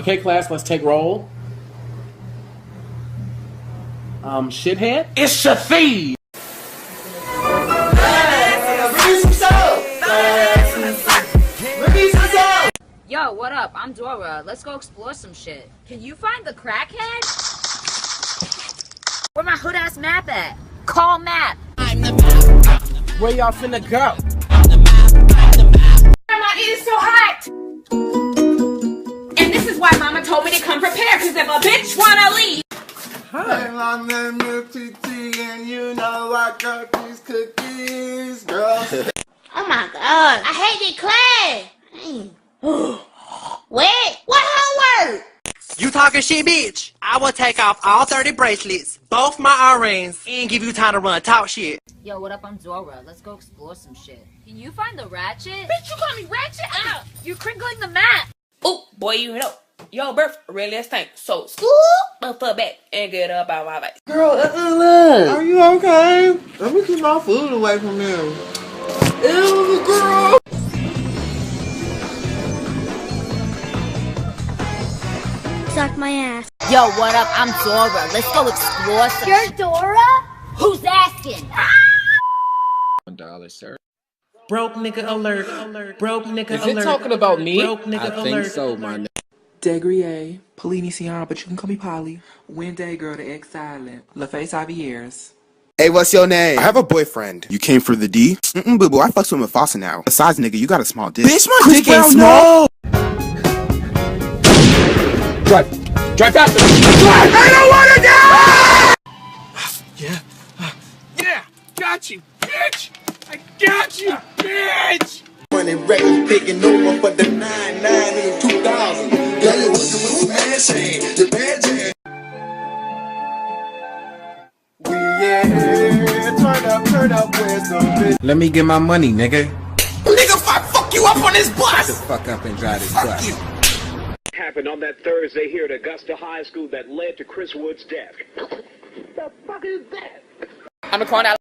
Okay, class, let's take roll. Shithead? It's Shafi! Yo, what up? I'm Dora. Let's go explore some shit. Can you find the crackhead? Where my hood-ass map at? Call map. Where y'all finna go? Grandma, it is so hot! And this is why Mama told me to come prepared, because if a bitch wanna leave... Hi. My name is TT, and you know I got these cookies, girl. Oh my god, I hate this class. Wait, what homework? You talking shit, bitch? I will take off all 30 bracelets, both my earrings, and give you time to run talk shit. Yo, what up? I'm Dora. Let's go explore some shit. Can you find the Ratchet? Bitch, you call me Ratchet? Ow! You're crinkling the map! Oh, boy, you know. Your birth really stink. So, scoop the fuck back and get up out my face. Girl, are you okay? Let me keep my food away from them. Ew, girl. Suck my ass. Yo, what up? I'm Dora. Let's go explore some You're Dora? Who's asking? $1, sir. Broke nigga alert. Broke nigga Is alert. it talking about me? Broke nigga I alert. think so, my nigga. Degrier, Polini Sion, but you can call me Polly. Wednesday girl, the X Silent. LaFace Javier's. Hey, what's your name? I have a boyfriend. You came for the D? Boo boo, I fucks with Mufasa now. Besides, nigga, you got a small dick. Bitch, my dick ain't small! Drive faster! I don't wanna die! Yeah! Got you, bitch! I got you, bitch! Money records picking over for the 99 and the 2000. Girl, you working with some ass hand, your bad hand. We turn up, where's the bitch? Let me get my money, nigga. Nigga, fuck you up on this bus! The fuck up and drive this bus. Happened on that Thursday here at Augusta High School that led to Chris Wood's death. The fuck is that? I'm recording out.